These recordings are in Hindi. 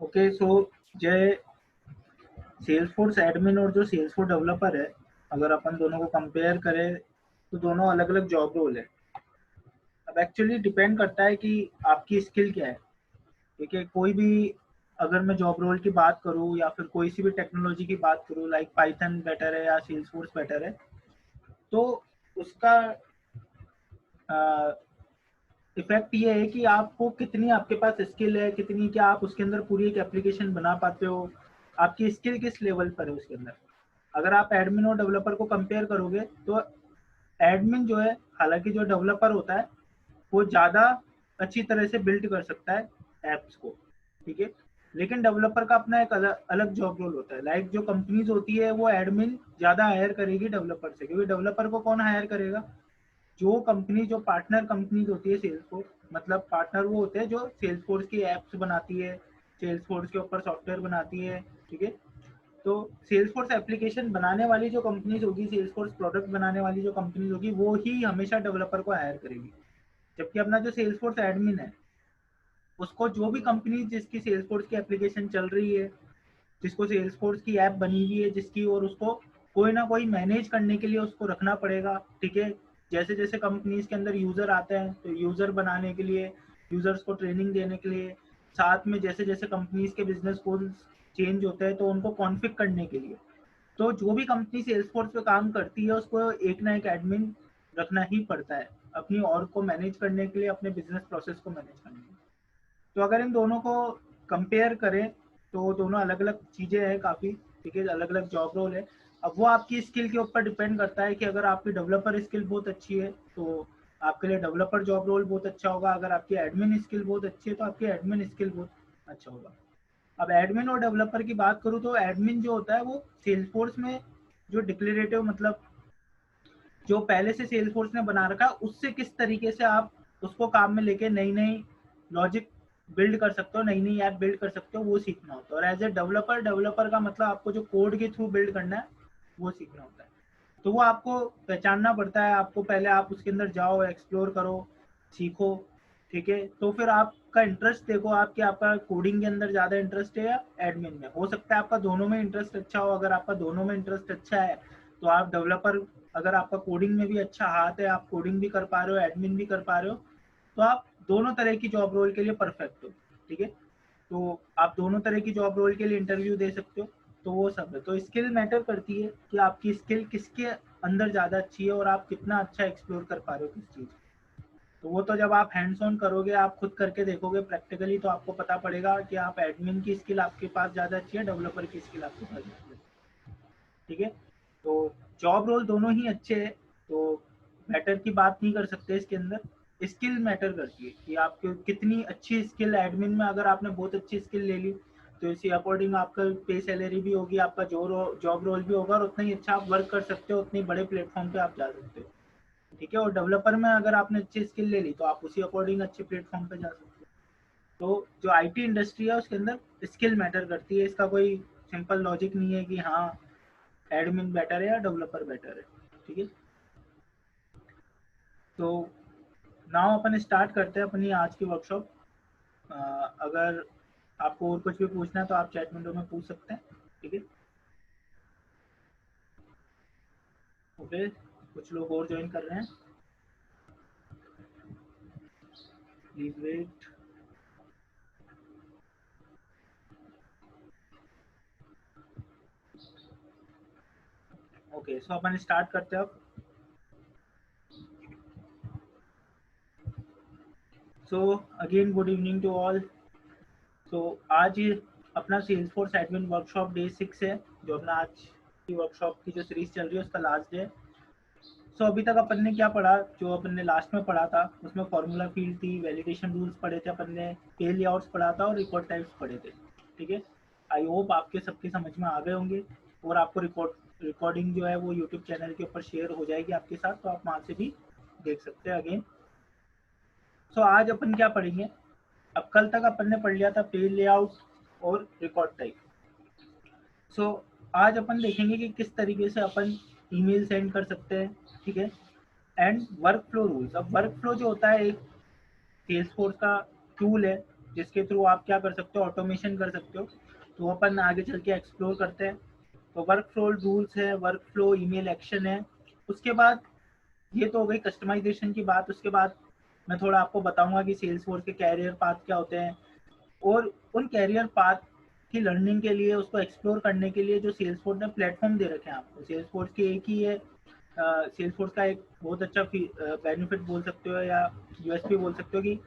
ओके, सो जय, सेल्सफोर्स एडमिन और जो सेल्सफोर्स डेवलपर है, अगर अपन दोनों को कंपेयर करें तो दोनों अलग अलग जॉब रोल है। अब एक्चुअली डिपेंड करता है कि आपकी स्किल क्या है। ठीक है, कोई भी अगर मैं जॉब रोल की बात करूँ या फिर कोई सी भी टेक्नोलॉजी की बात करूँ, लाइक पाइथन बेटर है या सेल्सफोर्स बेटर है, तो उसका इफेक्ट ये है कि आपको कितनी आपके पास स्किल है, कितनी क्या आप उसके अंदर पूरी एक एप्लीकेशन बना पाते हो, आपकी स्किल किस लेवल पर है उसके अंदर। अगर आप एडमिन और डेवलपर को कंपेयर करोगे तो एडमिन जो है, हालांकि जो डेवलपर होता है वो ज़्यादा अच्छी तरह से बिल्ड कर सकता है एप्स को, ठीक है। लेकिन डेवलपर का अपना एक अलग अलग जॉब रोल होता है। लाइक जो कंपनीज होती है वो एडमिन ज़्यादा हायर करेगी डेवलपर से, क्योंकि डेवलपर को कौन हायर करेगा? जो कंपनी, जो पार्टनर कंपनीज होती है सेल्सफोर्स, मतलब पार्टनर वो होते हैं जो सेल्सफोर्स की एप्स बनाती है, सेल्सफोर्स के ऊपर सॉफ्टवेयर बनाती है, ठीक है। तो सेल्सफोर्स एप्लीकेशन बनाने वाली जो कंपनीज होगी, सेल्सफोर्स प्रोडक्ट बनाने वाली जो कंपनीज होगी, वो ही हमेशा डेवलपर को हायर करेगी। जबकि अपना जो सेल्सफोर्स एडमिन है, उसको जो भी कंपनी जिसकी सेल्सफोर्स की एप्लीकेशन चल रही है, जिसको सेल्सफोर्स की ऐप बनी हुई है जिसकी, और उसको कोई ना कोई मैनेज करने के लिए उसको रखना पड़ेगा, ठीक है। जैसे जैसे कंपनीज के अंदर यूजर आते हैं तो यूजर बनाने के लिए, यूजर्स को ट्रेनिंग देने के लिए, साथ में जैसे जैसे कंपनीज के बिजनेस गोल्स चेंज होते हैं तो उनको कॉन्फ़िग करने के लिए, तो जो भी कंपनी सेल्सफोर्स पे काम करती है उसको एक ना एक एडमिन रखना ही पड़ता है, अपनी और को मैनेज करने के लिए, अपने बिजनेस प्रोसेस को मैनेज करने के लिए। तो अगर इन दोनों को कंपेयर करें तो दोनों अलग अलग चीज़ें हैं काफ़ी, ठीक है, अलग अलग जॉब रोल है। अब वो आपकी स्किल के ऊपर डिपेंड करता है कि अगर आपकी डेवलपर स्किल बहुत अच्छी है तो आपके लिए डेवलपर जॉब रोल बहुत अच्छा होगा, अगर आपकी एडमिन स्किल बहुत अच्छी है तो आपकी एडमिन स्किल बहुत अच्छा होगा। अब एडमिन और डेवलपर की बात करूँ तो एडमिन जो होता है वो सेल्सफोर्स में जो डिक्लेरेटिव, मतलब जो पहले से सेल्सफोर्स ने बना रखा है उससे किस तरीके से आप उसको काम में लेके नई नई लॉजिक बिल्ड कर सकते हो, नई नई ऐप बिल्ड कर सकते हो, वो सीखना होता है। और एज ए डेवलपर, डेवलपर का मतलब आपको जो कोड के थ्रू बिल्ड करना है वो सीखना होता है। तो वो आपको पहचानना पड़ता है, आपको पहले आप उसके अंदर जाओ, एक्सप्लोर करो, सीखो, ठीक है। तो फिर आपका इंटरेस्ट देखो, आपके आपका कोडिंग के अंदर ज़्यादा इंटरेस्ट है या एडमिन में। हो सकता है आपका दोनों में इंटरेस्ट अच्छा हो। अगर आपका दोनों में इंटरेस्ट अच्छा है तो आप डेवलपर, अगर आपका कोडिंग में भी अच्छा हाथ है, आप कोडिंग भी कर पा रहे हो, एडमिन भी कर पा रहे हो, तो आप दोनों तरह की जॉब रोल के लिए परफेक्ट हो, ठीक है। तो आप दोनों तरह की जॉब रोल के लिए इंटरव्यू दे सकते हो। तो वो सब है, तो स्किल मैटर करती है कि आपकी स्किल किसके अंदर ज़्यादा अच्छी है और आप कितना अच्छा एक्सप्लोर कर पा रहे हो किस चीज़। तो वो तो जब आप हैंड्स ऑन करोगे, आप खुद करके देखोगे प्रैक्टिकली, तो आपको पता पड़ेगा कि आप एडमिन की स्किल आपके पास ज़्यादा अच्छी है, डेवलपर की स्किल आपके पास ज़्यादा अच्छी है, ठीक है। तो जॉब रोल दोनों ही अच्छे हैं, तो मैटर की बात नहीं कर सकते इसके अंदर। स्किल मैटर करती है कि आपकी कितनी अच्छी स्किल एडमिन में, अगर आपने बहुत अच्छी स्किल ले ली तो इसी अकॉर्डिंग आपका पे सैलरी भी होगी, आपका जॉब रोल भी होगा, और उतना ही अच्छा आप वर्क कर सकते हो, उतने बड़े प्लेटफॉर्म पे आप जा सकते हो, ठीक है। और डेवलपर में अगर आपने अच्छी स्किल ले ली तो आप उसी अकॉर्डिंग अच्छे प्लेटफॉर्म पे जा सकते हो। तो जो आईटी इंडस्ट्री है उसके अंदर स्किल मैटर करती है, इसका कोई सिंपल लॉजिक नहीं है कि हाँ एडमिन बेटर है या डेवलपर बेटर है, ठीक है। तो नाउ अपन स्टार्ट करते हैं अपनी आज की वर्कशॉप। अगर आपको और कुछ भी पूछना है तो आप चैट विंडो में पूछ सकते हैं, ठीक है। ओके, कुछ लोग और ज्वाइन कर रहे हैं, प्लीज वेट। ओके, सो अपन स्टार्ट करते हैं अब। So again good evening to all. तो आज अपना सेल्सफोर्स एडमिन वर्कशॉप डे 6 है, जो अपना आज की वर्कशॉप की जो सीरीज चल रही है उसका लास्ट डे है। सो अभी तक अपन ने क्या पढ़ा, जो अपन ने लास्ट में पढ़ा था उसमें फॉर्मूला फील्ड थी, वैलिडेशन रूल्स पढ़े थे अपन ने, पे लेआउट्स पढ़ा था और रिकॉर्ड टाइप्स पढ़े थे, ठीक है। आई होप आपके सबके समझ में आ गए होंगे, और आपको रिकॉर्डिंग जो है वो यूट्यूब चैनल के ऊपर शेयर हो जाएगी आपके साथ, तो आप वहाँ से भी देख सकते हैं अगेन। सो आज अपन क्या पढ़ेंगे, अब कल तक अपन ने पढ़ लिया था पे लेआउट और रिकॉर्ड टाइप। सो आज अपन देखेंगे कि किस तरीके से अपन ईमेल सेंड कर सकते हैं, ठीक है। And work flow rules. अब वर्क फ्लो जो होता है एक सेल्सफोर्स का टूल है, जिसके थ्रू आप क्या कर सकते हो, ऑटोमेशन कर सकते हो। तो अपन आगे चल के एक्सप्लोर करते हैं। तो वर्क फ्लो रूल्स है, वर्क फ्लो ईमेल एक्शन है। उसके बाद ये तो हो गई कस्टमाइजेशन की बात। उसके बाद मैं थोड़ा आपको बताऊंगा कि सेल्स फोर्स के कैरियर पाथ क्या होते हैं, और उन कैरियर पाथ की लर्निंग के लिए, उसको एक्सप्लोर करने के लिए जो सेल्स फोर्स ने प्लेटफॉर्म दे रखे हैं आपको। सेल्स फोर्स की एक ही है, सेल्स फोर्स का एक बहुत अच्छा बेनिफिट बोल सकते हो या यूएसपी बोल सकते हो कि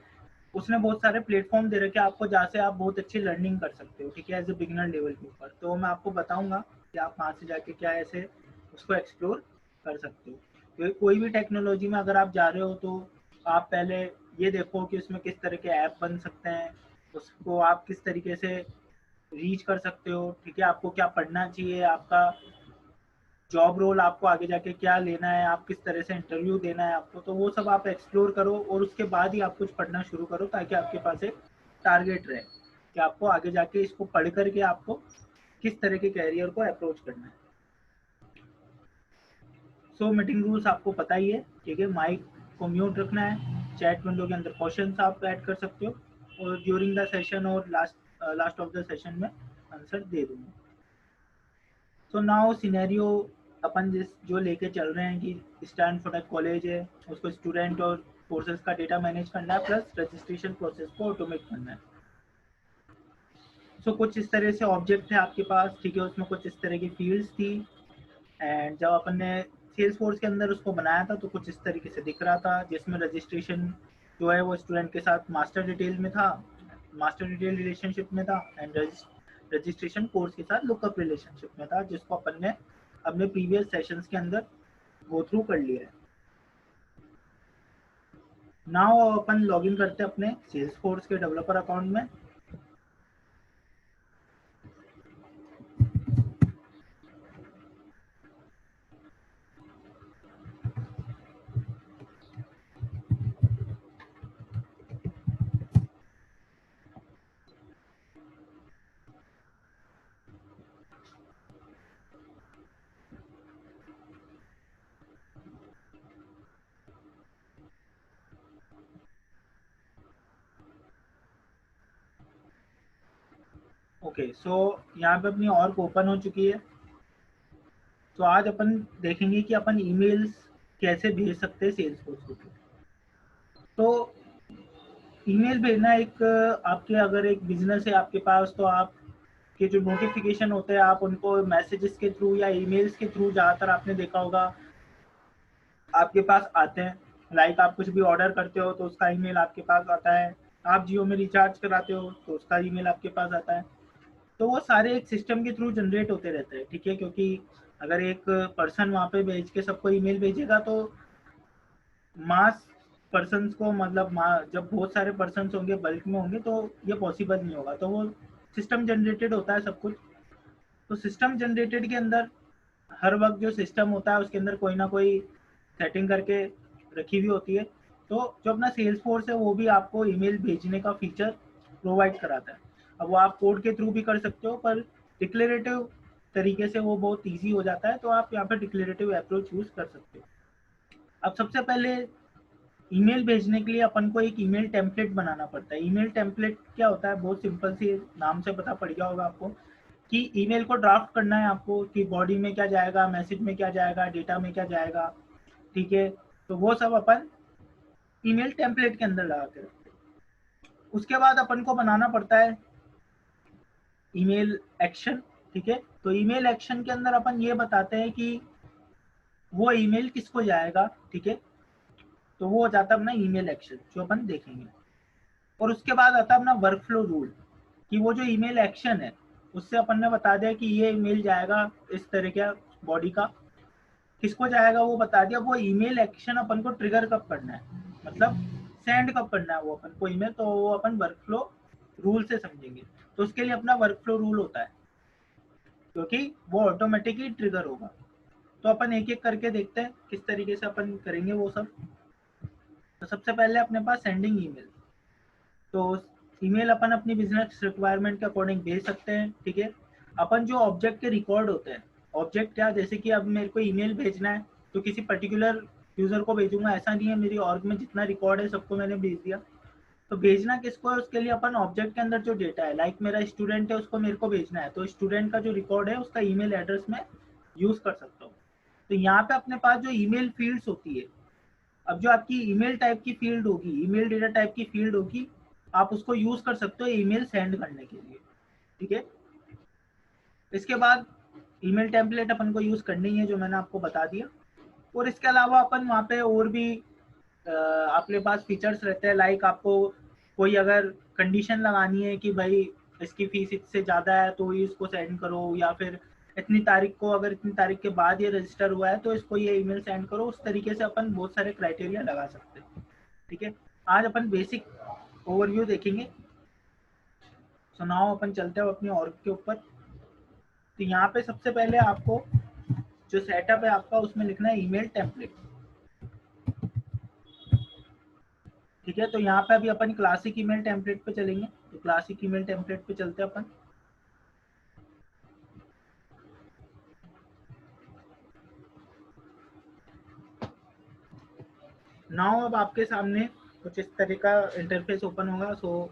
उसने बहुत सारे प्लेटफॉर्म दे रखे हैं आपको, जहाँ से आप बहुत अच्छी लर्निंग कर सकते हो, ठीक है, एज ए बिगिनर लेवल के ऊपर। तो मैं आपको बताऊंगा कि आप वहाँ से जाके क्या ऐसे उसको एक्सप्लोर कर सकते हो। तो कोई भी टेक्नोलॉजी में अगर आप जा रहे हो तो आप पहले ये देखो कि उसमें किस तरह के ऐप बन सकते हैं, उसको आप किस तरीके से रीच कर सकते हो, ठीक है, आपको क्या पढ़ना चाहिए, आपका जॉब रोल आपको आगे जाके क्या लेना है, आप किस तरह से इंटरव्यू देना है आपको, तो वो सब आप एक्सप्लोर करो और उसके बाद ही आप कुछ पढ़ना शुरू करो, ताकि आपके पास एक टारगेट रहे कि आपको आगे जाके इसको पढ़ करके आपको किस तरह के कैरियर को अप्रोच करना है। सो मीटिंग रूल्स आपको पता ही है, ठीक है, माइक को म्यूट रखना है, चैट विंडो के अंदर क्वेश्चंस आप ऐड कर सकते हो, और ड्यूरिंग द सेशन और लास्ट ऑफ द सेशन में आंसर दे दूंगा। सो नाउ सिनेरियो अपन जो लेके चल रहे हैं कि स्टैनफोर्ड कॉलेज है, उसको स्टूडेंट और कोर्सेज का डेटा मैनेज करना है, प्लस रजिस्ट्रेशन प्रोसेस को ऑटोमेट करना है। सो कुछ इस तरह से ऑब्जेक्ट है आपके पास, ठीक है, उसमें कुछ इस तरह की फील्ड्स थी, एंड जब अपन ने सेल्स फोर्स के अंदर उसको बनाया था तो कुछ इस तरीके से दिख रहा था, जिसमें रजिस्ट्रेशन जो है वो स्टूडेंट के साथ मास्टर डिटेल में था, मास्टर डिटेल रिलेशनशिप में था, एंड रजिस्ट्रेशन कोर्स के साथ लुकअप रिलेशनशिप में था, जिसको अपन ने अपने प्रीवियस सेशंस के अंदर गो थ्रू कर लिया है। नाउ अपन लॉगिन करते हैं अपने सेल्स फोर्स के डेवलपर अकाउंट में। ओके, सो यहाँ पे अपनी ऑर्ग ओपन हो चुकी है। तो आज अपन देखेंगे कि अपन ईमेल्स कैसे भेज सकते हैं सेल्स फोर्स को। तो ईमेल भेजना एक आपके, अगर एक बिजनेस है आपके पास, तो आप के जो नोटिफिकेशन होते हैं आप उनको मैसेजेस के थ्रू या ईमेल्स के थ्रू ज़्यादातर आपने देखा होगा आपके पास आते हैं। लाइक आप कुछ भी ऑर्डर करते हो तो उसका ईमेल आपके पास आता है, आप जियो में रिचार्ज कराते हो तो उसका ईमेल आपके पास आता है। तो वो सारे एक सिस्टम के थ्रू जनरेट होते रहते हैं, ठीक है, क्योंकि अगर एक पर्सन वहाँ पे भेज के सबको ईमेल भेजेगा तो मास पर्सन्स को, मतलब जब बहुत सारे पर्सन्स होंगे, बल्क में होंगे, तो ये पॉसिबल नहीं होगा। तो वो सिस्टम जनरेटेड होता है सब कुछ। तो सिस्टम जनरेटेड के अंदर हर वक्त जो सिस्टम होता है उसके अंदर कोई ना कोई सेटिंग करके रखी हुई होती है। तो जो अपना सेल्स फोर्स है वो भी आपको ईमेल भेजने का फीचर प्रोवाइड कराता है। अब वो आप कोड के थ्रू भी कर सकते हो, पर डिक्लेरेटिव तरीके से वो बहुत ईजी हो जाता है, तो आप यहाँ पे डिक्लेरेटिव अप्रोच यूज कर सकते हो। अब सबसे पहले ईमेल भेजने के लिए अपन को एक ईमेल टेम्पलेट बनाना पड़ता है। ईमेल टेम्पलेट क्या होता है, बहुत सिंपल सी, नाम से पता पड़ गया होगा आपको कि ईमेल को ड्राफ्ट करना है आपको, कि बॉडी में क्या जाएगा, मैसेज में क्या जाएगा, डेटा में क्या जाएगा, ठीक है। तो वो सब अपन ईमेल टेम्पलेट के अंदर लगा के रखते हैं। उसके बाद अपन को बनाना पड़ता है ईमेल एक्शन, ठीक है। तो ईमेल एक्शन के अंदर अपन ये बताते हैं कि वो ईमेल किसको जाएगा, ठीक है। तो वो हो जाता है अपना ईमेल एक्शन जो अपन देखेंगे। और उसके बाद आता है अपना वर्क फ्लो रूल, कि वो जो ईमेल एक्शन है उससे अपन ने बता दिया कि ये ईमेल जाएगा इस तरह का, बॉडी का किसको जाएगा वो बता दिया। वो ईमेल एक्शन अपन को ट्रिगर कब करना है, मतलब सेंड कब करना है वो अपन को ईमेल, तो वो अपन वर्क फ्लो रूल से समझेंगे। तो उसके लिए अपना वर्क फ्लो रूल होता है, क्योंकि वो ऑटोमेटिकली ट्रिगर होगा। तो अपन एक एक करके देखते हैं किस तरीके से अपन करेंगे वो सब। तो सबसे पहले अपने पास सेंडिंग ईमेल। तो ईमेल अपन अपनी बिजनेस रिक्वायरमेंट के अकॉर्डिंग भेज सकते हैं, ठीक है। अपन जो ऑब्जेक्ट के रिकॉर्ड होते हैं, ऑब्जेक्ट क्या, जैसे कि अब मेरे को ईमेल भेजना है तो किसी पर्टिकुलर यूजर को भेजूंगा ऐसा नहीं है, मेरी ऑर्ग में जितना रिकॉर्ड है सबको मैंने भेज दिया। तो भेजना किसको है, उसके लिए अपन ऑब्जेक्ट के अंदर जो डेटा है, लाइक मेरा स्टूडेंट है उसको मेरे को भेजना है, तो स्टूडेंट का जो रिकॉर्ड है उसका ईमेल एड्रेस मैं यूज कर सकता हूँ। तो यहाँ पे अपने पास जो ईमेल फील्ड्स होती है, अब जो आपकी ईमेल टाइप की फील्ड होगी, ईमेल डेटा टाइप की फील्ड होगी, आप उसको यूज कर सकते हो ईमेल सेंड करने के लिए। ठीक है, इसके बाद ईमेल टेम्पलेट अपन को यूज करनी है जो मैंने आपको बता दिया। और इसके अलावा अपन वहाँ पे और भी आपके पास फीचर्स रहते हैं, लाइक आपको कोई अगर कंडीशन लगानी है कि भाई इसकी फीस इससे ज़्यादा है तो ही इसको सेंड करो, या फिर इतनी तारीख को, अगर इतनी तारीख के बाद ये रजिस्टर हुआ है तो इसको ये ईमेल सेंड करो, उस तरीके से अपन बहुत सारे क्राइटेरिया लगा सकते हैं। ठीक है, आज अपन बेसिक ओवरव्यू देखेंगे। सुनाओ, अपन चलते हैं अपनी ऑर्ग के ऊपर। तो यहाँ पे सबसे पहले आपको जो सेटअप है आपका, उसमें लिखना है ईमेल टेम्पलेट। ठीक है, तो यहाँ पे अभी अपन क्लासिक ईमेल टेम्पलेट पे चलेंगे, तो क्लासिक ईमेल टेम्पलेट पे चलते हैं अपन। नाउ अब आपके सामने कुछ इस तरह का इंटरफेस ओपन होगा। सो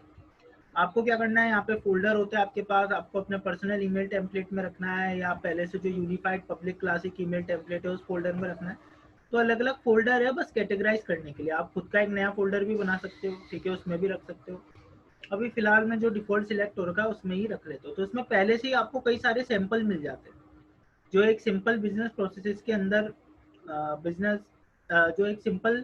आपको क्या करना है, यहाँ पे फोल्डर होते हैं आपके पास, आपको अपने पर्सनल ईमेल टेम्पलेट में रखना है, या पहले से जो unified public classic email template है उस फोल्डर में रखना है। तो अलग अलग फोल्डर है बस कैटेगराइज करने के लिए, आप खुद का एक नया फोल्डर भी बना सकते हो। ठीक है, उसमें भी रख सकते हो। अभी फिलहाल में जो डिफॉल्ट सिलेक्ट हो रखा है उसमें ही रख लेते हो। तो इसमें पहले से ही आपको कई सारे सैंपल मिल जाते हैं जो एक सिंपल बिजनेस प्रोसेसेस के अंदर, बिजनेस जो एक सिंपल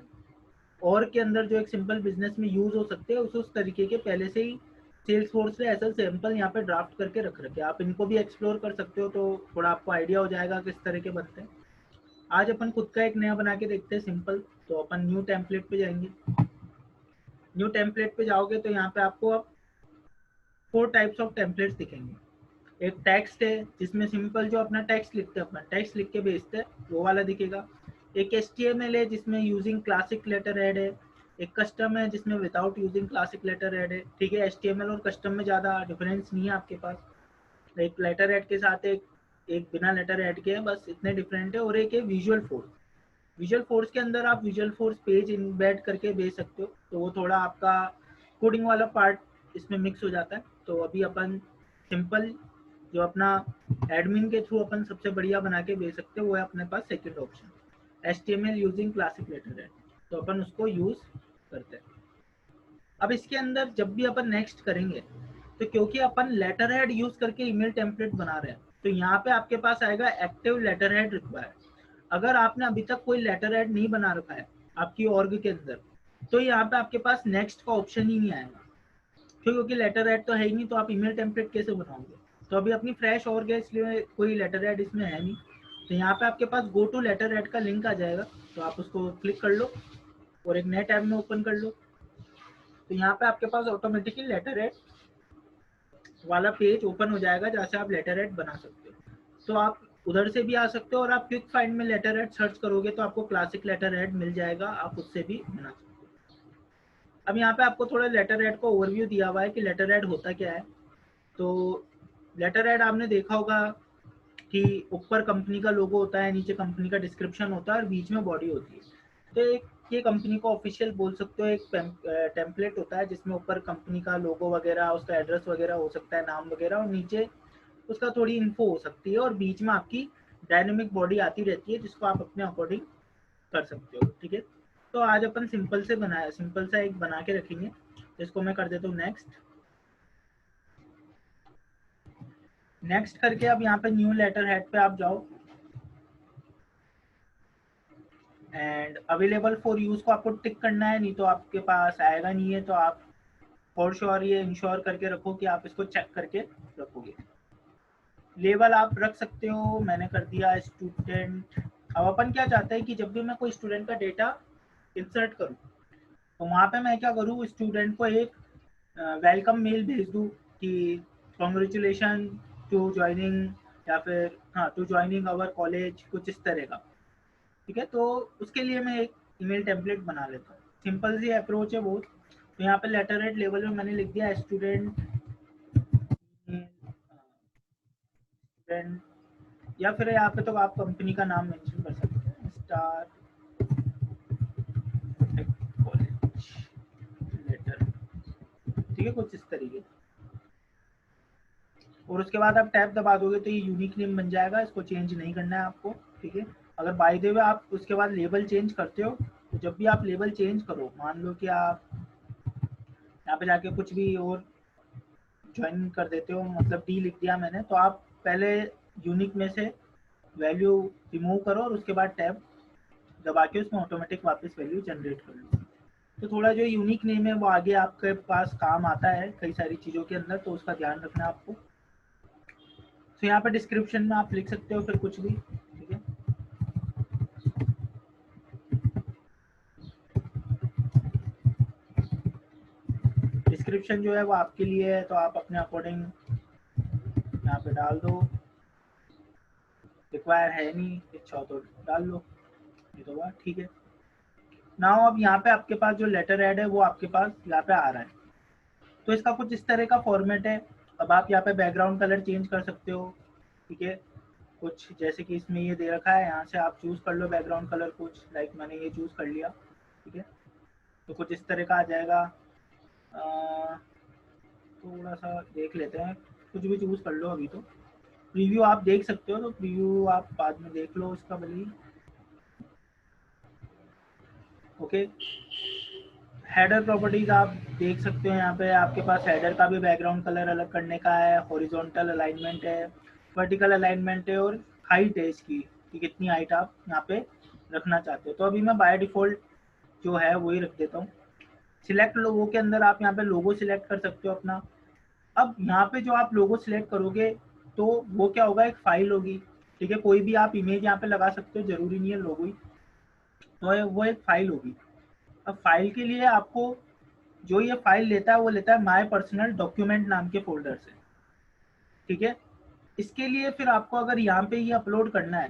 और के अंदर जो एक सिंपल बिजनेस में यूज हो सकते हैं, उस तरीके के पहले से ही सेल्स फोर्स ने ऐसा सैंपल यहाँ पे ड्राफ्ट करके रख रखे। आप इनको भी एक्सप्लोर कर सकते हो, तो थोड़ा आपको आइडिया हो जाएगा किस तरह के बनते हैं। आज अपन खुद का एक नया बना के देखते हैं सिंपल। तो अपन न्यू टेम्पलेट पे जाएंगे। न्यू टेम्पलेट पे जाओगे तो यहाँ पे आपको अब 4 टाइप्स ऑफ टेम्पलेट्स दिखेंगे। एक टेक्स्ट है जिसमें सिंपल जो अपना टेक्स्ट लिखते हैं, अपना टेक्स्ट लिख के भेजते हैं, वो वाला दिखेगा। एक HTML है जिसमें यूजिंग क्लासिक लेटर हेड है। एक कस्टम है जिसमें without using classic letter head है। ठीक है, HTML और कस्टम में ज़्यादा डिफरेंस नहीं है आपके पास। एक लेटर हेड के साथ एक एक बिना लेटर हेड के है, बस इतने डिफरेंट है। और एक है विजुअल फोर्स। विजुअल फोर्स के अंदर आप विजुअल फोर्स पेज इम्बेड करके भेज सकते हो, तो वो थोड़ा आपका कोडिंग वाला पार्ट इसमें मिक्स हो जाता है। तो अभी अपन सिंपल जो अपना एडमिन के थ्रू अपन सबसे बढ़िया बना के भेज सकते हो, वो है अपने पास second option, HTML using classic letter head. तो अपन उसको यूज करते हैं। अब इसके अंदर जब भी अपन नेक्स्ट करेंगे, तो क्योंकि अपन लेटर हेड यूज करके ईमेल टेम्पलेट बना रहे हैं, तो यहाँ पे आपके पास आएगा एक्टिव लेटर हेड रिक्वायर्ड। अगर आपने अभी तक कोई लेटर हेड नहीं बना रखा है आपकी ऑर्ग के अंदर, तो यहाँ पे आपके पास नेक्स्ट का ऑप्शन ही नहीं आएगा, क्योंकि लेटर हेड तो है ही नहीं, तो आप ईमेल टेम्पलेट कैसे बनाओगे। तो अभी अपनी फ्रेश ऑर्ग है, इसलिए कोई लेटर हेड इसमें है नहीं। तो यहाँ पे आपके पास गो टू लेटर हेड का लिंक आ जाएगा, तो आप उसको क्लिक कर लो और एक नए टैब में ओपन कर लो। तो यहाँ पे आपके पास ऑटोमेटिकली लेटर हेड वाला पेज ओपन हो जाएगा जहाँ से आप लेटर हेड बना सकते हो। तो आप उधर से भी आ सकते हो, और आप क्विक फाइंड में लेटर हेड सर्च करोगे तो आपको क्लासिक लेटर हेड मिल जाएगा, आप उससे भी बना सकते हो। अब यहाँ पे आपको थोड़ा लेटर हेड को ओवरव्यू दिया हुआ है कि लेटर हेड होता क्या है। तो लेटर हेड आपने देखा होगा कि ऊपर कंपनी का लोगो होता है, नीचे कंपनी का डिस्क्रिप्शन होता है और बीच में बॉडी होती है। तो एक ये कंपनी को ऑफिशियल बोल सकते हो, एक टेम्पलेट होता है जिसमें ऊपर कंपनी का लोगो वगैरह, उसका एड्रेस वगैरह हो सकता है, नाम वगैरह, और नीचे उसका थोड़ी इन्फो हो सकती है, और बीच में आपकी डायनेमिक बॉडी आती रहती है जिसको आप अपने अकॉर्डिंग कर सकते हो। ठीक है, तो आज अपन सिंपल सा एक बना के रखेंगे, जिसको मैं कर देता हूँ नेक्स्ट। नेक्स्ट करके अब यहाँ पे न्यू लेटर हेड पे आप जाओ, एंड अवेलेबल फॉर यूज को आपको टिक करना है, नहीं तो आपके पास आएगा नहीं है। तो आप फॉर श्योर ये इंश्योर करके रखो कि आप इसको चेक करके रखोगे। लेवल आप रख सकते हो, मैंने कर दिया स्टूडेंट। अब अपन क्या चाहते हैं कि जब भी मैं कोई स्टूडेंट का डेटा इंसर्ट करूँ, तो वहाँ पे मैं क्या करूँ, स्टूडेंट को एक वेलकम मेल भेज दूँ कि कॉन्ग्रेचुलेशन टू ज्वाइनिंग, या फिर हाँ टू ज्वाइनिंग आवर कॉलेज, कुछ इस तरह का। ठीक है, तो उसके लिए मैं एक ईमेल टेम्पलेट बना लेता हूँ। सिंपल सी अप्रोच है बहुत। तो यहाँ पे लेटर हेड लेवल में मैंने लिख दिया स्टूडेंट, या फिर यहाँ पे तो आप कंपनी का नाम मेंशन कर सकते हैं, स्टार कॉलेज लेटर ठीक है, कुछ इस तरीके। और उसके बाद आप टैब दबा दोगे तो ये यूनिक नेम बन जाएगा, इसको चेंज नहीं करना है आपको। ठीक है, अगर बाय द वे आप उसके बाद लेबल चेंज करते हो, तो जब भी आप लेबल चेंज करो, मान लो कि आप यहाँ पे जाके कुछ भी और ज्वाइन कर देते हो, मतलब डी लिख दिया मैंने, तो आप पहले यूनिक में से वैल्यू रिमूव करो और उसके बाद टैब दबा के उसमें ऑटोमेटिक वापस वैल्यू जनरेट कर लो। तो थोड़ा जो यूनिक नेम है वो आगे आपके पास काम आता है कई सारी चीज़ों के अंदर, तो उसका ध्यान रखना है आपको। तो यहाँ पे डिस्क्रिप्शन में आप लिख सकते हो फिर कुछ भी। ठीक है, डिस्क्रिप्शन जो है वो आपके लिए है, तो आप अपने अकॉर्डिंग यहाँ पे डाल दो। रिक्वायर है नहीं, इच्छा हो तो डाल लो, ये तो बात ठीक है। नाउ अब यहाँ पे आपके पास जो लेटर ऐड है वो आपके पास यहाँ पे आ रहा है। तो इसका कुछ इस तरह का फॉर्मेट है। अब आप यहाँ पे बैकग्राउंड कलर चेंज कर सकते हो। ठीक है, कुछ जैसे कि इसमें ये दे रखा है, यहाँ से आप चूज कर लो बैकग्राउंड कलर कुछ, लाइक मैंने ये चूज कर लिया। ठीक है, तो कुछ इस तरह का आ जाएगा। थोड़ा सा देख लेते हैं, कुछ भी चूज कर लो अभी। तो प्रीव्यू आप देख सकते हो, तो प्रीव्यू आप बाद में देख लो उसका भले ही। ओके, हेडर प्रॉपर्टीज आप देख सकते हो, यहाँ पे आपके पास हेडर का भी बैकग्राउंड कलर अलग करने का है, हॉरिजॉन्टल अलाइनमेंट है, वर्टिकल अलाइनमेंट है, और हाइट है इसकी कि कितनी हाइट आप यहाँ पे रखना चाहते हो। तो अभी मैं बाय डिफॉल्ट जो है वही रख देता हूँ। सिलेक्ट लोगो के अंदर आप यहाँ पे लोगो सिलेक्ट कर सकते हो अपना। अब यहाँ पे जो आप लोगो सिलेक्ट करोगे तो वो क्या होगा, एक फाइल होगी। ठीक है, कोई भी आप इमेज यहाँ पे लगा सकते हो, जरूरी नहीं है लोगो ही, तो वो एक फाइल होगी। अब फाइल के लिए आपको जो ये फाइल लेता है वो लेता है माय पर्सनल डॉक्यूमेंट नाम के फोल्डर से। ठीक है, इसके लिए फिर आपको अगर यहाँ पे ये अपलोड करना है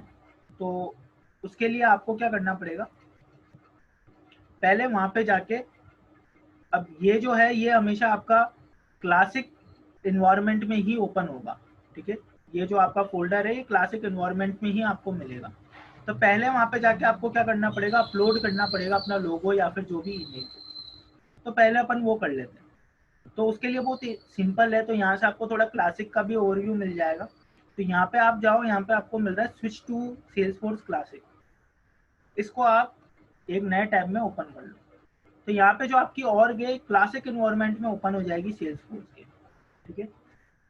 तो उसके लिए आपको क्या करना पड़ेगा, पहले वहां पे जाके, अब ये जो है ये हमेशा आपका क्लासिक इन्वायरमेंट में ही ओपन होगा। ठीक है, ये जो आपका फोल्डर है ये क्लासिक इन्वायरमेंट में ही आपको मिलेगा। तो पहले वहां पे जाके आपको क्या करना पड़ेगा, अपलोड करना पड़ेगा अपना लोगो या फिर जो भी इमेज। तो पहले अपन वो कर लेते हैं। तो उसके लिए बहुत सिंपल है, तो यहाँ से आपको थोड़ा क्लासिक का भी ओवरव्यू मिल जाएगा। तो यहाँ पे आप जाओ, यहाँ पे आपको मिल रहा है स्विच टू सेल्सफोर्स क्लासिक। इसको आप एक नए टैब में ओपन कर लो। तो यहाँ पे जो आपकी ऑर्ग है क्लासिक इन्वायरमेंट में ओपन हो जाएगी सेल्सफोर्स के। ठीक है,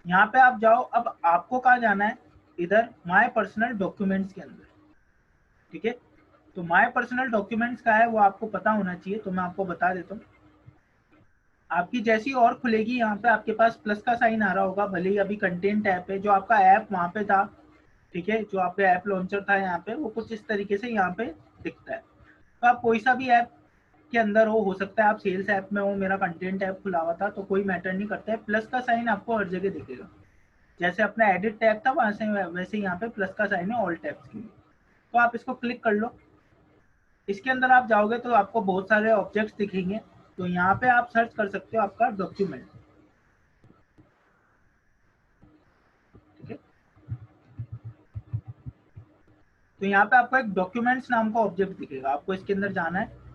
यहाँ पे आप जाओ, अब आपको कहाँ जाना है, इधर माय पर्सनल डॉक्यूमेंट्स के अंदर। ठीक है, तो माय पर्सनल डॉक्यूमेंट्स का है वो आपको पता होना चाहिए, तो मैं आपको बता देता हूँ। आपकी जैसी और खुलेगी, यहाँ पे आपके पास प्लस का साइन आ रहा होगा, भले ही अभी कंटेंट ऐप है, जो आपका ऐप वहाँ पे था। ठीक है, जो आपका ऐप लॉन्चर था यहाँ पे, वो कुछ इस तरीके से यहाँ पे दिखता है। तो आप कोई सा भी ऐप के अंदर हो सकता है आप सेल्स ऐप में हो, मेरा कंटेंट ऐप खुला हुआ था, तो कोई मैटर नहीं करता है, प्लस का साइन आपको हर जगह दिखेगा। जैसे अपना एडिट टैब था वहां से वैसे यहाँ पे प्लस का साइन है ऑल टैब्स के लिए। तो आप इसको क्लिक कर लो। इसके अंदर आप जाओगे तो आपको बहुत सारे ऑब्जेक्ट्स दिखेंगे। तो यहाँ पे आप सर्च कर सकते हो आपका डॉक्यूमेंट। ठीक है, तो यहाँ पे आपको एक डॉक्यूमेंट्स नाम का ऑब्जेक्ट दिखेगा, आपको इसके अंदर जाना है।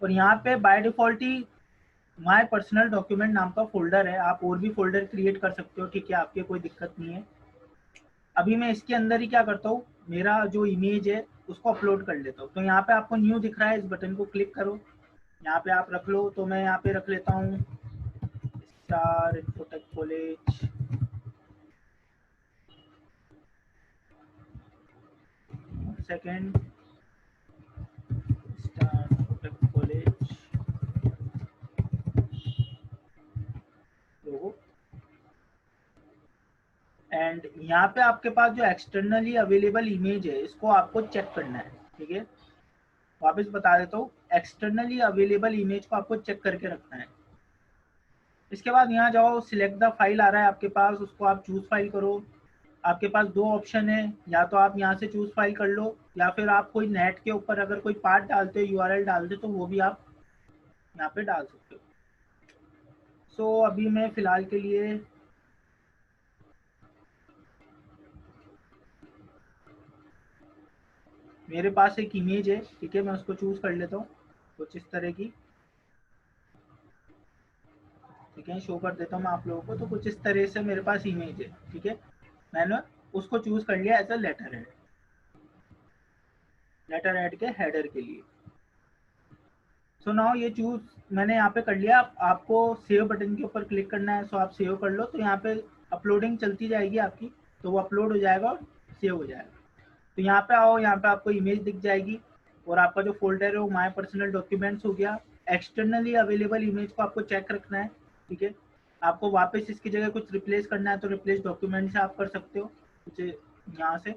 और यहाँ पे by default he my personal document नाम का फोल्डर है, आप और भी फोल्डर क्रिएट कर सकते हो। ठीक है, आपके कोई दिक्कत नहीं है। अभी मैं इसके अंदर ही क्या करता हूँ, मेरा जो इमेज है उसको अपलोड कर लेता हूँ। तो यहाँ पे आपको न्यू दिख रहा है, इस बटन को क्लिक करो, यहाँ पे आप रख लो। तो मैं यहाँ पे रख लेता हूँ star infotech college. Second, star infotech college logo. And यहाँ पे आपके पास जो एक्सटर्नली अवेलेबल इमेज है इसको आपको चेक करना है। ठीक है, वापस बता देता हूँ, एक्सटर्नली अवेलेबल इमेज को आपको चेक करके रखना है। इसके बाद यहाँ जाओ, सिलेक्ट द फाइल आ रहा है आपके पास, उसको आप चूज फाइल करो। आपके पास दो ऑप्शन है, या तो आप यहाँ से चूज फाइल कर लो, या फिर आप कोई नेट के ऊपर अगर कोई पार्ट डालते हो, यूआरएल डालते हो, तो वो भी आप यहाँ पे डाल सकते हो। सो अभी मैं फिलहाल के लिए मेरे पास एक इमेज है। ठीक है, मैं उसको चूज कर लेता हूँ कुछ इस तरह की। ठीक है, शो कर देता हूँ मैं आप लोगों को। तो कुछ इस तरह से मेरे पास इमेज है, ठीक है, मैंने उसको चूज कर लिया as a letter head, letter head के हेडर के लिए। सो नाउ ये चूज मैंने यहाँ पे कर लिया। आपको सेव बटन के ऊपर क्लिक करना है, सो आप सेव कर लो। तो यहाँ पे अपलोडिंग चलती जाएगी आपकी, तो वो अपलोड हो जाएगा और सेव हो जाएगा। तो यहाँ पे आओ, यहाँ पे आपको इमेज दिख जाएगी और आपका जो फोल्डर है वो माय पर्सनल डॉक्यूमेंट्स हो गया। एक्सटर्नली अवेलेबल इमेज को आपको चेक रखना है, ठीक है। आपको वापस इसकी जगह कुछ रिप्लेस करना है तो रिप्लेस डॉक्यूमेंट से आप कर सकते हो कुछ यहाँ से।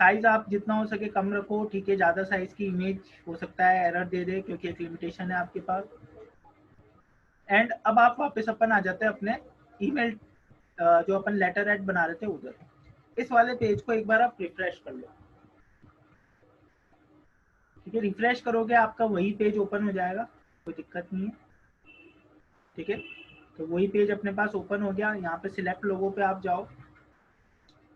साइज आप जितना हो सके कम रखो, ठीक है, ज़्यादा साइज की इमेज हो सकता है एरर दे दे क्योंकि एक लिमिटेशन है आपके पास। एंड अब आप वापस अपन आ जाते हैं अपने ईमेल जो अपन लेटर हेड बना रहे थे उधर। इस वाले पेज को एक बार आप रिफ्रेश कर लो, ठीक है। रिफ्रेश करोगे आपका वही पेज ओपन हो जाएगा, कोई दिक्कत नहीं है, ठीक है। तो वही पेज अपने पास ओपन हो गया। यहाँ पे सिलेक्ट लोगो पे आप जाओ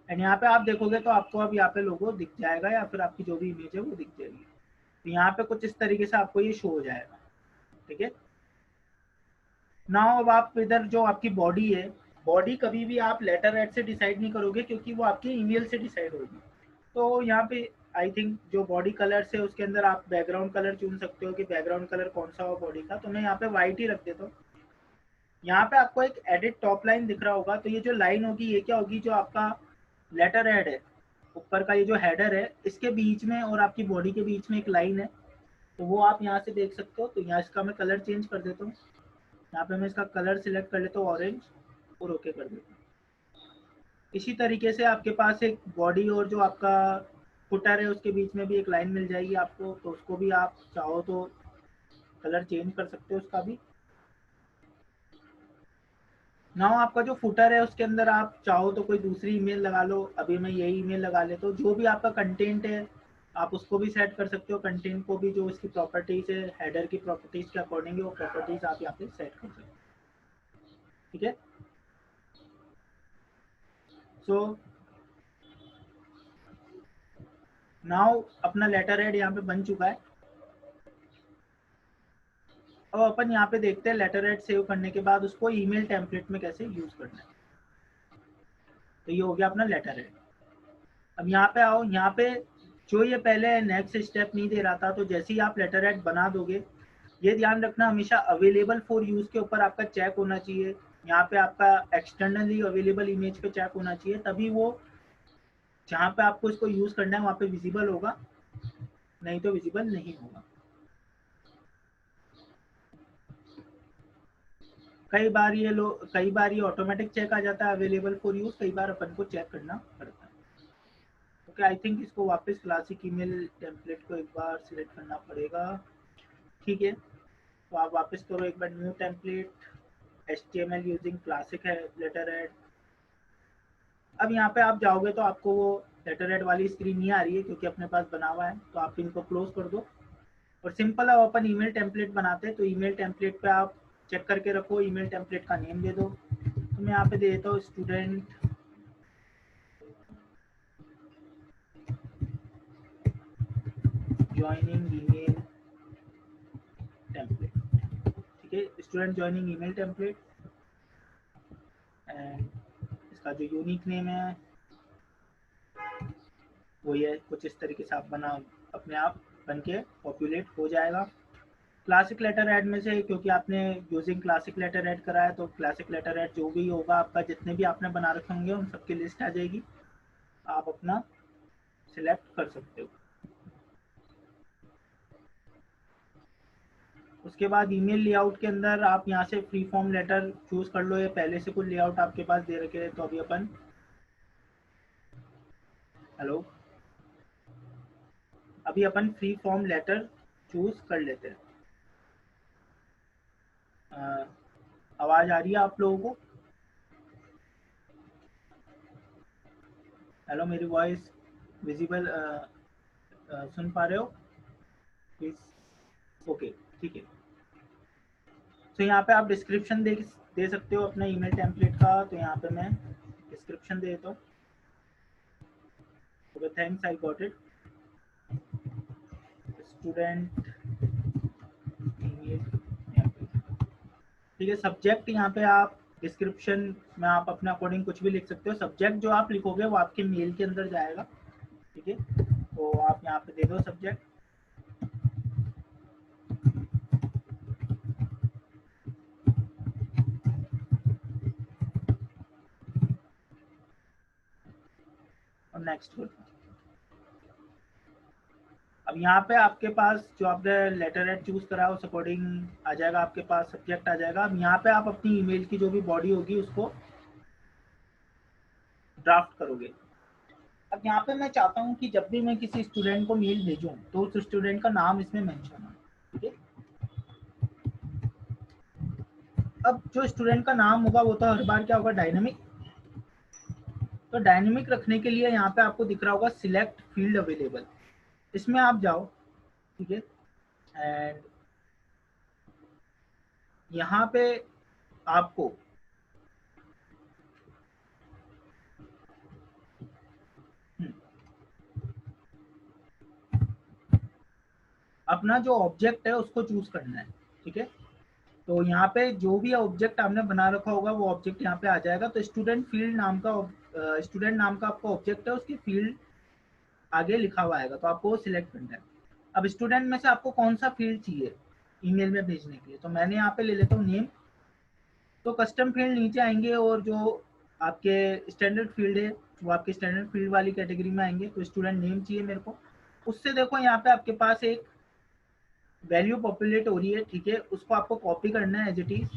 एंड यहाँ पे आप देखोगे तो आपको अब यहाँ पे लोगो दिख जाएगा या फिर आपकी जो भी इमेज है वो दिख जाएगी। तो यहाँ पे कुछ इस तरीके से आपको ये शो हो जाएगा, ठीक है। नाउ अब आप इधर जो आपकी बॉडी है, बॉडी कभी भी आप लेटर हेड से डिसाइड नहीं करोगे क्योंकि वो आपके ईमेल से डिसाइड होगी। तो यहाँ पे आई थिंक जो बॉडी कलर है उसके अंदर आप बैकग्राउंड कलर चुन सकते हो कि बैकग्राउंड कलर कौन सा हो बॉडी का। तो मैं यहाँ पे व्हाइट ही रख देता हूँ। यहाँ पे आपको एक एडिट टॉप लाइन दिख रहा होगा, तो ये जो लाइन होगी ये क्या होगी, जो आपका लेटर हेड है ऊपर का, ये जो हेडर है इसके बीच में और आपकी बॉडी के बीच में एक लाइन है, तो वो आप यहाँ से देख सकते हो। तो यहाँ इसका मैं कलर चेंज कर देता हूँ। यहाँ पे मैं इसका कलर सिलेक्ट कर लेता हूँ ऑरेंज और ओके कर देता हूँ। इसी तरीके से आपके पास एक बॉडी और जो आपका फुटर है उसके बीच में भी एक लाइन मिल जाएगी आपको, तो उसको भी आप चाहो तो कलर चेंज कर सकते हो उसका भी। नाउ आपका जो फुटर है उसके अंदर आप चाहो तो कोई दूसरी ईमेल लगा लो, अभी मैं यही ईमेल लगा लेता हूँ। जो भी आपका कंटेंट है आप उसको भी सेट कर सकते हो, कंटेंट को भी, जो इसकी प्रॉपर्टीज है हेडर की प्रॉपर्टीज के अकॉर्डिंग वो प्रॉपर्टीज आप यहाँ पे सेट कर सकते हो, ठीक है। सो नाउ अपना लेटर हेड यहाँ पे बन चुका है। अब अपन यहाँ पे देखते हैं लेटर हेड सेव करने के बाद उसको ईमेल टेम्पलेट में कैसे यूज करना है। तो ये हो गया अपना लेटर हेड। अब यहाँ पे आओ, यहाँ पे जो ये पहले नेक्स्ट स्टेप नहीं दे रहा था, तो जैसे ही आप लेटर हेड बना दोगे, ये ध्यान रखना हमेशा अवेलेबल फॉर यूज के ऊपर आपका चेक होना चाहिए। यहाँ पे आपका एक्सटर्नली अवेलेबल इमेज पे चेक होना चाहिए, तभी वो जहाँ पे आपको इसको यूज करना है वहाँ पे विजिबल होगा, नहीं तो विजिबल नहीं होगा। कई बार ये ऑटोमेटिक चेक आ जाता है अवेलेबल फॉर यूज, कई बार अपन को चेक करना पड़ता है। ओके, आई थिंक इसको वापस क्लासिक ईमेल टेम्पलेट को एक बार सिलेक्ट करना पड़ेगा, ठीक है। तो आप वापस करो एक बार new template, HTML using classic है लेटर हेड। अब यहाँ पे आप जाओगे तो आपको वो लेटर हेड वाली स्क्रीन नहीं आ रही है क्योंकि अपने पास बना हुआ है, तो आप इनको क्लोज कर दो। और सिंपल अब अपन ईमेल टेम्पलेट बनाते हैं, तो ईमेल टेम्पलेट पे आप चेक करके रखो, ईमेल टेम्पलेट का नेम दे दो। तो मैं यहाँ पे दे देता हूँ स्टूडेंट ज्वाइनिंग ईमेल टेम्पलेट, ठीक है, student joining email template. And इसका जो यूनिक नेम है वो ये कुछ इस तरीके से आप बना, अपने आप बन के पॉपुलेट हो जाएगा। क्लासिक लेटर हेड में से, क्योंकि आपने यूजिंग क्लासिक लेटर हेड करा है, तो क्लासिक लेटर हेड जो भी होगा आपका, जितने भी आपने बना रखे होंगे उन सबकी लिस्ट आ जाएगी, आप अपना सिलेक्ट कर सकते हो। उसके बाद ईमेल लेआउट के अंदर आप यहाँ से फ्री फॉर्म लेटर चूज कर लो, या पहले से कुछ लेआउट आपके पास दे रखे हैं। तो अभी अपन हेलो अभी अपन फ्री फॉर्म लेटर चूज कर लेते हैं। आवाज आ रही है आप लोगों को? हेलो, मेरी वॉइस विजिबल सुन पा रहे हो प्लीज? ओके, ठीक है। तो यहाँ पे आप डिस्क्रिप्शन दे सकते हो अपना ईमेल टेम्पलेट का। तो यहाँ पे मैं डिस्क्रिप्शन दे देता हूँ। Okay, thanks, I got it. Student email template, ठीक है। सब्जेक्ट यहाँ पे आप डिस्क्रिप्शन में आप अपने अकॉर्डिंग कुछ भी लिख सकते हो। सब्जेक्ट जो आप लिखोगे वो आपके मेल के अंदर जाएगा, ठीक है। तो आप यहाँ पे दे दो सब्जेक्ट। और नेक्स्ट कर दो। अब यहाँ पे आपके पास जो आपने लेटर हेड चूज करा है उस अकॉर्डिंग आ जाएगा, आपके पास सब्जेक्ट आ जाएगा। अब यहाँ पे आप अपनी ईमेल की जो भी बॉडी होगी उसको ड्राफ्ट करोगे। अब यहाँ पे मैं चाहता हूँ कि जब भी मैं किसी स्टूडेंट को मेल भेजूँ तो उस स्टूडेंट का नाम इसमें मेंशन हो, ठीक है। अब जो स्टूडेंट का नाम होगा वो तो हर बार क्या होगा, डायनेमिक। तो डायनेमिक रखने के लिए यहाँ पे आपको दिख रहा होगा सिलेक्ट फील्ड अवेलेबल, इसमें आप जाओ, ठीक है। एंड यहाँ पे आपको अपना जो ऑब्जेक्ट है उसको चूज करना है, ठीक है। तो यहाँ पे जो भी ऑब्जेक्ट आपने बना रखा होगा वो ऑब्जेक्ट यहाँ पे आ जाएगा। तो स्टूडेंट फील्ड नाम का स्टूडेंट नाम का आपका ऑब्जेक्ट है, उसकी फील्ड आगे लिखा हुआ आएगा, तो आपको वो सिलेक्ट करना है। अब स्टूडेंट में से आपको कौन सा फील्ड चाहिए ईमेल में भेजने के लिए, तो मैंने यहाँ पे ले लेता हूँ नेम। तो कस्टम फील्ड नीचे आएंगे और जो आपके स्टैंडर्ड फील्ड है वो आपके स्टैंडर्ड फील्ड वाली कैटेगरी में आएंगे। तो स्टूडेंट नेम चाहिए मेरे को, उससे देखो यहाँ पे आपके पास एक वैल्यू पॉपुलेट हो रही है, ठीक है। उसको आपको कॉपी करना है एज इट इज,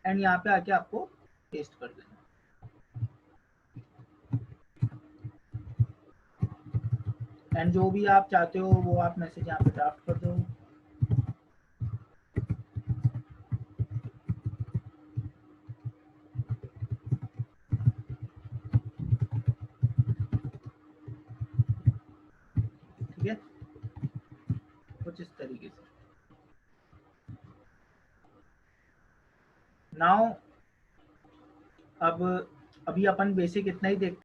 एंड यहाँ पे आके आपको पेस्ट कर देना। एंड जो भी आप चाहते हो वो आप मैसेज यहाँ पे ड्राफ्ट कर दो। ठीक है, कुछ इस तरीके से। नाउ अब अभी अपन बेसिक इतना ही देख